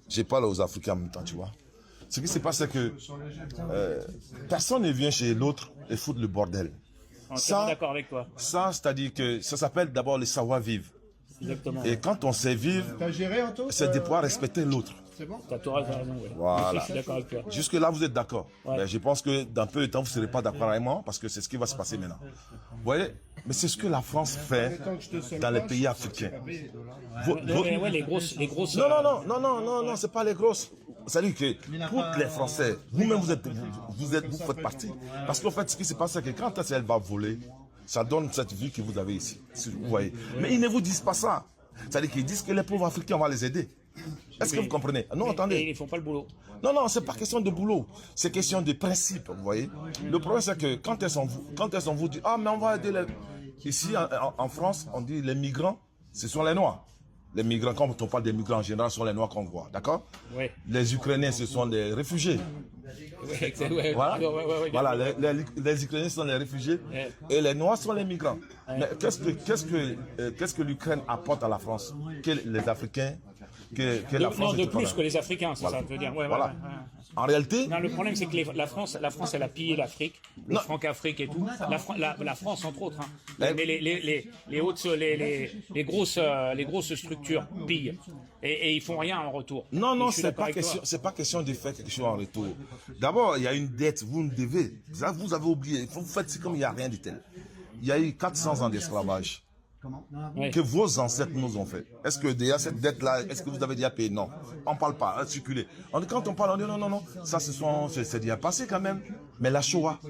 Je parle aux Africains en même temps, tu vois. Ce qui se passe, c'est que personne ne vient chez l'autre et foutre le bordel. Ça, d'accord avec toi. Ça, c'est-à-dire que ça s'appelle d'abord le savoir-vivre. Exactement. Et quand on sait vivre, c'est de pouvoir respecter l'autre. C'est bon? T'as tout raison, ouais. Voilà. Je suis d'accord avec toi. Jusque-là, vous êtes d'accord. Ouais. Mais je pense que dans peu de temps, vous ne serez pas d'accord avec moi parce que c'est ce qui va se passer maintenant. Vous voyez? Mais c'est ce que la France fait dans les pays africains. Ouais, les grosses. Non, c'est pas les grosses. C'est-à-dire que toutes les Français, vous-même, vous faites partie. Parce qu'en fait, ce qui se passe, c'est que quand elle va voler, ça donne cette vie que vous avez ici. Vous voyez. Mais ils ne vous disent pas ça. C'est-à-dire qu'ils disent que les pauvres Africains, on va les aider. Est-ce que vous comprenez? Non, attendez. Et ils font pas le boulot. Non, c'est pas question de boulot. C'est question de principe, vous voyez. Le problème, c'est que quand elles vous disent, ah, mais on va aider les... Ici, en France, on dit les migrants, ce sont les Noirs. Les migrants, quand on parle des migrants en général, ce sont les Noirs qu'on voit, d'accord? Oui. Les Ukrainiens, ce sont les réfugiés. Ouais, Voilà, les Ukrainiens sont les réfugiés et les Noirs sont les migrants. Mais qu'est-ce que l'Ukraine apporte à la France? Que les Africains, que la France... Non, de plus que les Africains, c'est ça, je veux dire. Ouais, voilà. En réalité... Non, le problème, c'est que la France, elle a pillé l'Afrique, le Franc-Afrique et tout. La France, entre autres. Hein. Mais les grosses structures pillent. Et ils font rien en retour. Non, c'est pas question de faire quelque chose en retour. D'abord, il y a une dette, vous me devez. Vous avez oublié. Vous faites comme il n'y a rien de tel. Il y a eu 400 ans d'esclavage. Que vos ancêtres nous ont fait. Est-ce que déjà cette dette-là, est-ce que vous avez déjà payé? Non. On ne parle pas, circuler. Quand on parle, on dit non. Ça, c'est déjà passé quand même. Mais la Shoah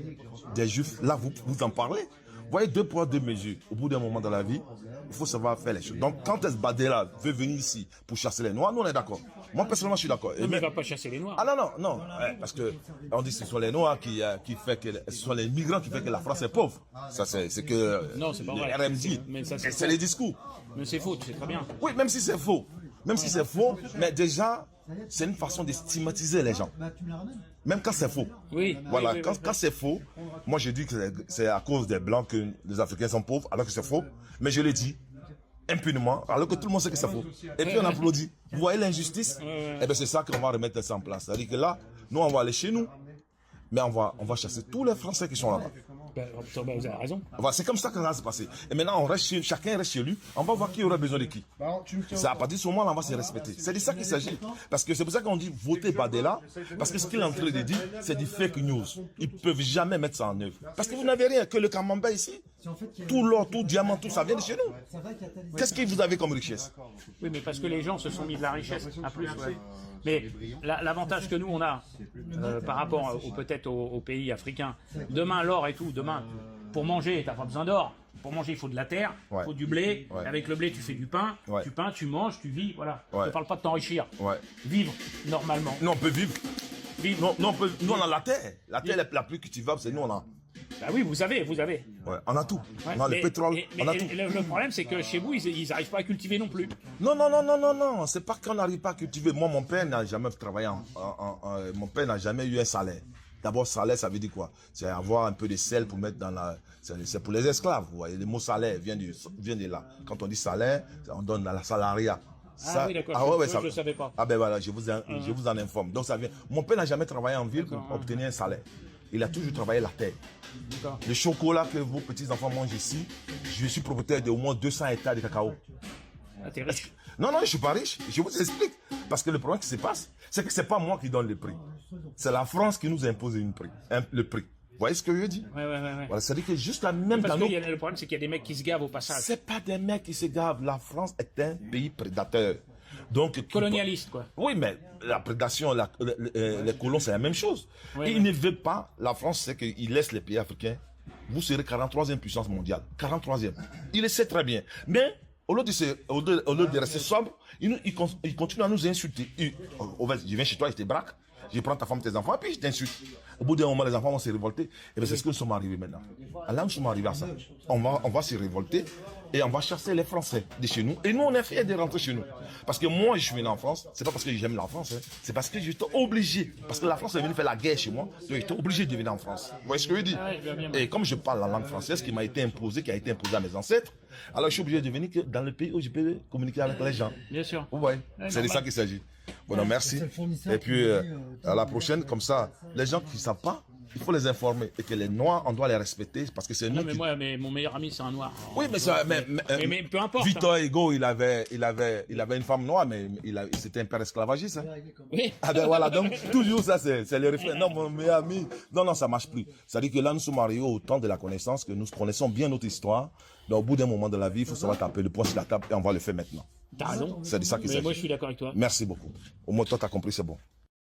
des Juifs, là, vous en parlez. Vous voyez, 2 poids, 2 mesures. Au bout d'un moment dans la vie, il faut savoir faire les choses. Donc, quand Esbadela veut venir ici pour chasser les Noirs, nous, on est d'accord. Moi, personnellement, je suis d'accord. Mais il ne va pas chasser les Noirs. Ah non. Parce que on dit que ce sont les Noirs qui fait que... Ce sont les migrants qui font que la France est pauvre. Ça, c'est que... Non, c'est pas vrai. RM dit. C'est les discours. Mais c'est faux, c'est très bien. Oui, même si c'est faux. Mais déjà, c'est une façon de stigmatiser les gens. Même quand c'est faux. Oui. Voilà, oui, quand c'est faux, moi je dis que c'est à cause des Blancs que les Africains sont pauvres, alors que c'est faux. Mais je le dis impunément, alors que tout le monde sait que c'est faux. Et puis on applaudit. Vous voyez l'injustice? Eh bien c'est ça qu'on va remettre ça en place. C'est-à-dire que là, nous on va aller chez nous, mais on va chasser tous les Français qui sont là-bas. Vous avez raison. C'est comme ça que ça va se passer. Et maintenant, chacun reste chez lui. On va voir qui aura besoin de qui. C'est à partir de ce moment-là, on va se respecter. C'est de ça qu'il s'agit. Parce que c'est pour ça qu'on dit voter Badela. Parce que ce qu'il est en train de dire, c'est du fake news. Ils ne peuvent jamais mettre ça en œuvre. Parce que vous n'avez rien que le camembert ici. Tout l'or, tout diamant, tout ça vient de chez nous. Qu'est-ce que vous avez comme richesse? Oui, mais parce que les gens se sont mis de la richesse. À plus, ouais. Mais l'avantage que nous, on a par rapport peut-être aux pays africains, demain, l'or et tout, demain, pour manger, tu n'as pas besoin d'or. Pour manger, il faut de la terre, il faut du blé. Avec le blé, tu fais du pain. Tu peins, tu manges, tu vis. Voilà. Je ne parle pas de t'enrichir. Vivre normalement. Nous, on peut vivre. Non, nous, on a la terre. La terre la plus cultivable, c'est nous, on a. Bah oui, vous avez. Ouais, on a tout. On a le pétrole, on a tout. Le problème, c'est que chez vous, ils n'arrivent pas à cultiver non plus. Non. C'est pas qu'on n'arrive pas à cultiver. Moi, mon père n'a jamais travaillé. Mon père n'a jamais eu un salaire. D'abord, salaire, ça veut dire quoi? C'est avoir un peu de sel pour mettre dans la... C'est pour les esclaves, vous voyez. Le mot salaire vient de là. Quand on dit salaire, on donne dans la salariat. Ça, oui, d'accord. Je ne savais pas. Ah ben voilà, je vous en informe. Donc ça vient... Mon père n'a jamais travaillé en ville pour obtenir un salaire. Il a toujours travaillé la terre. Le chocolat que vos petits-enfants mangent ici, je suis propriétaire de au moins 200 hectares de cacao. Ah, t'es riche. Non, je suis pas riche. Je vous explique. Parce que le problème qui se passe, c'est que c'est pas moi qui donne le prix. C'est la France qui nous impose le prix. Vous voyez ce que je veux dire? Ouais. Voilà, c'est-à-dire que juste la même... Parce que le problème, c'est qu'il y a des mecs qui se gavent au passage. C'est pas des mecs qui se gavent. La France est un pays prédateur. Donc, colonialiste, quoi. Oui, mais la prédation, les colons, c'est la même chose. Ouais, il ne veut pas, la France, c'est qu'il laisse les pays africains. Vous serez 43e puissance mondiale. 43e. Il le sait très bien. Mais, au lieu de rester sobre, il continue à nous insulter. Je viens chez toi, je te braque. Je prends ta femme, tes enfants, et puis je t'insulte. Au bout d'un moment, les enfants vont se révolter. Et bien, c'est ce que nous sommes arrivés maintenant. Là, nous sommes arrivés à ça. On va se révolter. et on va chasser les Français de chez nous. Et nous, on est fiers de rentrer chez nous. Parce que moi, je suis venu en France, c'est pas parce que j'aime la France, hein, c'est parce que j'étais obligé. Parce que la France est venue faire la guerre chez moi, donc j'étais obligé de venir en France. Vous voyez ce que je veux dire? Et comme je parle la langue française qui m'a été imposée, qui a été imposée à mes ancêtres, alors je suis obligé de venir que dans le pays où je peux communiquer avec les gens. Bien sûr. Vous voyez, c'est de ça qu'il s'agit. Bon, merci. Et puis, à la prochaine, comme ça, les gens qui ne savent pas, il faut les informer. Et que les Noirs, on doit les respecter parce que c'est nous. Mais mon meilleur ami, c'est un Noir. Oui, mais ça. Mais peu importe. Victor Hugo, il avait une femme noire, mais c'était un père esclavagiste. Hein. Oui. Ah ben voilà, donc toujours ça, c'est le refrain. Non, mon meilleur ami. Non, ça marche plus. C'est-à-dire que là, nous sommes arrivés au temps de la connaissance, que nous connaissons bien notre histoire. Donc, au bout d'un moment de la vie, il faut savoir taper le poing sur la table et on va le faire maintenant. T'as raison. C'est de ça qu'il s'agit. Mais moi, je suis d'accord avec toi. Merci beaucoup. Au moins, toi, tu as compris, c'est bon.